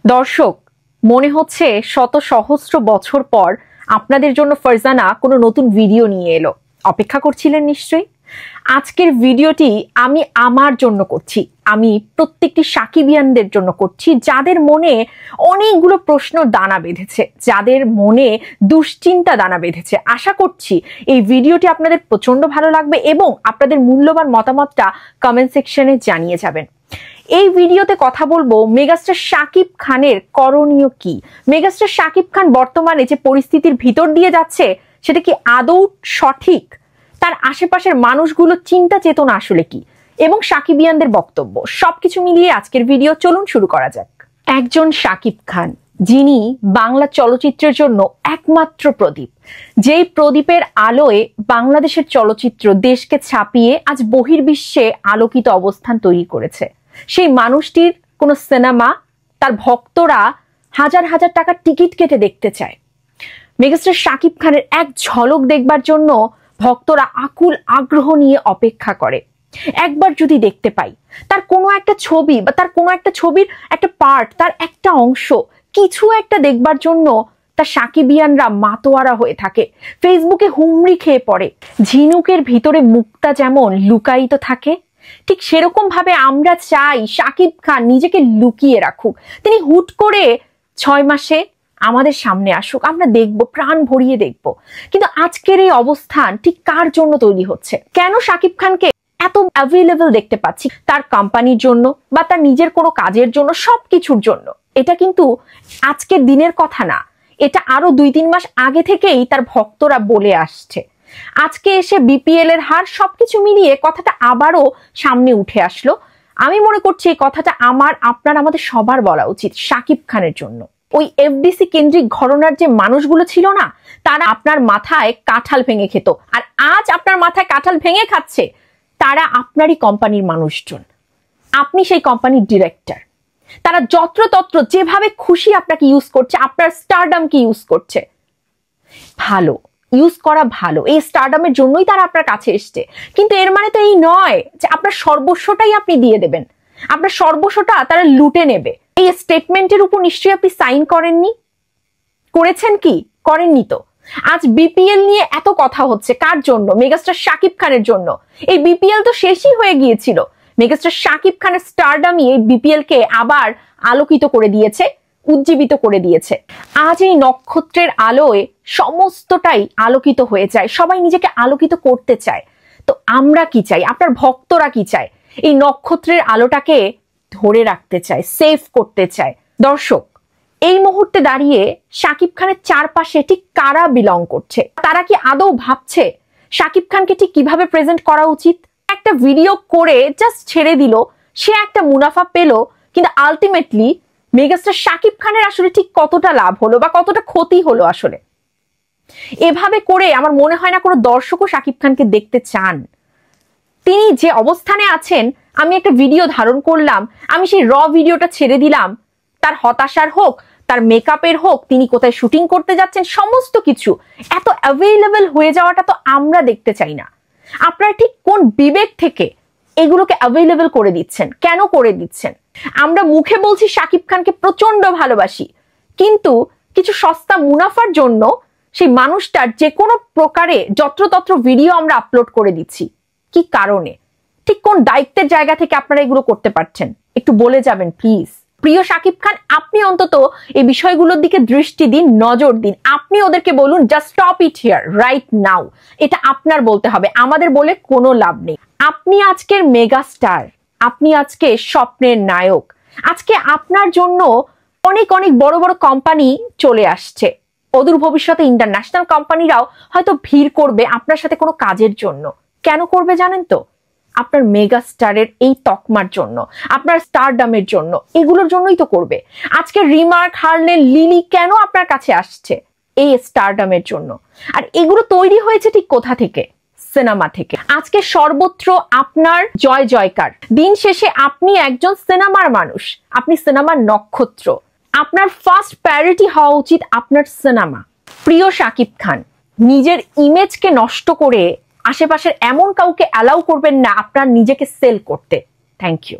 দর্শক, মনে হচ্ছে শত সহস্র বছর পর আপনাদের জন্য ফারজানা কোনো নতুন ভিডিও নিয়ে এলো। অপেক্ষা করছিলেন নিশ্চয়ই। আজকের ভিডিওটি আমি আমার জন্য করছি, আমি প্রত্যেকটি সাকিবিয়ানদের জন্য করছি, যাদের মনে অনেকগুলো প্রশ্ন দানা বেঁধেছে, যাদের মনে দুশ্চিন্তা দানা বেঁধেছে। আশা করছি এই ভিডিওটি আপনাদের প্রচন্ড ভালো লাগবে এবং আপনাদের মূল্যবান মতামতটা কমেন্ট সেকশনে জানিয়ে যাবেন। এই ভিডিওতে কথা বলবো মেগাস্টার শাকিব খানের করণীয় কি। মেগাস্টার শাকিব খান বর্তমানে যে পরিস্থিতির ভিতর দিয়ে যাচ্ছে সেটা কি আদৌ সঠিক? তার আশেপাশের মানুষগুলো চিন্তা চেতনা আসলে কি, এবং সাকিবিয়ানদের বক্তব্য, সবকিছু মিলিয়ে আজকের ভিডিও। চলুন শুরু করা যাক। একজন শাকিব খান, যিনি বাংলা চলচ্চিত্রের জন্য একমাত্র প্রদীপ, যেই প্রদীপের আলোয় বাংলাদেশের চলচ্চিত্র দেশকে ছাপিয়ে আজ বহির্বিশ্বে আলোকিত অবস্থান তৈরি করেছে। সেই মানুষটির কোনো সিনেমা তার ভক্তরা হাজার হাজার টাকার টিকিট কেটে দেখতে চায়। মেগাস্টার শাকিব খানের এক ঝলক দেখবার জন্য ভক্তরা আকুল আগ্রহ নিয়ে অপেক্ষা করে। একবার যদি দেখতে পাই তার কোনো একটা ছবি বা তার কোনো একটা ছবির একটা পার্ট, তার একটা অংশ, কিছু একটা দেখবার জন্য তার সাকিবিয়ানরা মাতোয়ারা হয়ে থাকে, ফেসবুকে হুমড়ি খেয়ে পড়ে। ঝিনুকের ভিতরে মুক্তা যেমন লুকায়িত থাকে, ঠিক সেরকম ভাবে আমরা চাই শাকিব খান নিজেকে লুকিয়ে রাখুক। তিনি হুট করে 6 মাসে আমাদের সামনে আসুক, আমরা দেখব, প্রাণ ভরিয়ে দেখব। কিন্তু আজকের এই অবস্থান ঠিক কার জন্য তৈরি হচ্ছে? কেন শাকিব খানকে এত অ্যাভেলেবল দেখতে পাচ্ছি? তার কোম্পানির জন্য বা তার নিজের কোনো কাজের জন্য, সবকিছুর জন্য। এটা কিন্তু আজকের দিনের কথা না, এটা আরো 2-3 মাস আগে থেকেই তার ভক্তরা বলে আসছে। আজকে এসে বিপিএল এর হার, সবকিছু মিলিয়ে কথাটা আবারও সামনে উঠে আসলো। আমি মনে করছি এই কথাটা আমাদের সবার বলা উচিত শাকিব খানের জন্য। ওই এফডিসি কেন্দ্রিক ঘটনার যে মানুষগুলো ছিল না, তারা আপনার মাথায় কাঁঠাল ভেঙে খেত, আর আজ আপনার মাথায় কাঁঠাল ভেঙে খাচ্ছে তারা আপনারই কোম্পানির মানুষজন। আপনি সেই কোম্পানির ডিরেক্টর। তারা যত্রতত্র যেভাবে খুশি আপনাকে ইউজ করছে, আপনার স্টারডামকে ইউজ করছে। ভালো, ইউজ করা ভালো, এই স্টারডামের জন্যই তারা আপনার কাছে এসছে। কিন্তু এর মানে তো এই নয় যে আপনার সর্বস্বটাই আপনি দিয়ে দেবেন, আপনার সর্বস্বটা তারা লুটে নেবে। এই স্টেটমেন্টের উপর নিশ্চয়ই আপনি সাইন করেননি। করেছেন কি? করেননি তো। আজ বিপিএল নিয়ে এত কথা হচ্ছে কার জন্য? মেগাস্টার শাকিব খানের জন্য। এই বিপিএল তো শেষই হয়ে গিয়েছিল। মেগাস্টার শাকিব খানের স্টারডামই এই বিপিএল কে আবার আলোকিত করে দিয়েছে, উজ্জীবিত করে দিয়েছে। আজ এই নক্ষত্রের আলোয় সমস্তটাই আলোকিত হয়ে যায়, সবাই নিজেকে আলোকিত করতে চায়। তো আমরা কি চাই? আপনার ভক্তরা কি চায়? এই নক্ষত্রের আলোটাকে ধরে রাখতে চায়, সেভ করতে চায়। দর্শক, এই মুহূর্তে দাঁড়িয়ে শাকিব খানের চারপাশে ঠিক কারা বিলং করছে? তারা কি আদৌ ভাবছে শাকিব খানকে ঠিক কিভাবে প্রেজেন্ট করা উচিত? একটা ভিডিও করে জাস্ট ছেড়ে দিল, সে একটা মুনাফা পেল, কিন্তু আলটিমেটলি মেগাস্টার শাকিব খানের আসলে ঠিক কতটা লাভ হলো বা কতটা ক্ষতি হলো আসলে? এভাবে করে আমার মনে হয় না কোনো দর্শকও শাকিব খানকে দেখতে চান। তিনি যে অবস্থানে আছেন, আমি একটা ভিডিও ধারণ করলাম, আমি সেই ভিডিওটা ছেড়ে দিলাম, তার হতাশার হোক, তার মেকআপের হোক, তিনি কোথায় শুটিং করতে যাচ্ছেন, সমস্ত কিছু এত অ্যাভেলেবল হয়ে যাওয়াটা তো আমরা দেখতে চাই না। আপনারা ঠিক কোন বিবেক থেকে এগুলোকে অ্যাভেলেবল করে দিচ্ছেন? কেন করে দিচ্ছেন? আমরা মুখে বলছি শাকিব খানকে প্রচন্ড ভালোবাসি, কিন্তু কিছু সস্তা মুনাফার জন্য সেই মানুষটার যে কোনো প্রকারে যত্রতত্র ভিডিও আমরা আপলোড করে দিচ্ছি। কি কারণে? ঠিক কোন দায়িত্বের জায়গা থেকে আপনারা এগুলো করতে পারছেন? একটু বলে যাবেন প্লিজ। প্রিয় শাকিব খান, আপনি অন্তত এই বিষয়গুলোর দিকে দৃষ্টি দিন, নজর দিন। আপনি ওদেরকে বলুন just stop it here right now. এটা আপনার বলতে হবে, আমাদের বলে কোনো লাভ নেই। আপনি আজকের মেগাস্টার, আপনি আজকে স্বপ্নের নায়ক। আজকে আপনার জন্য অনেক অনেক বড় বড় কোম্পানি চলে আসছে। অদূর ভবিষ্যতে ইন্টারন্যাশনাল কোম্পানিরাও হয়তো ভিড় করবে আপনার সাথে কোনো কাজের জন্য। কেন করবে জানেন তো? আপনার মেগাস্টারের এই তকমার জন্য, আপনার স্টারডামের জন্য, এগুলোর জন্যই তো করবে। আজকে রিমার্ক, হার্লেন, লিলি কেন আপনার কাছে আসছে? এই স্টারডামের জন্য। আর এগুলো তৈরি হয়েছে ঠিক কোথা থেকে? সিনেমা থেকে। আজকে সর্বত্র আপনার জয় জয়কার। দিন শেষে আপনি একজন সিনেমার মানুষ, আপনি সিনেমার নক্ষত্র। আপনার ফার্স্ট প্রায়োরিটি হওয়া উচিত আপনার সিনেমা। প্রিয় শাকিব খান, নিজের ইমেজকে নষ্ট করে আশেপাশের এমন কাউকে অ্যালাউ করবেন না আপনার নিজেকে সেল করতে। Thank you.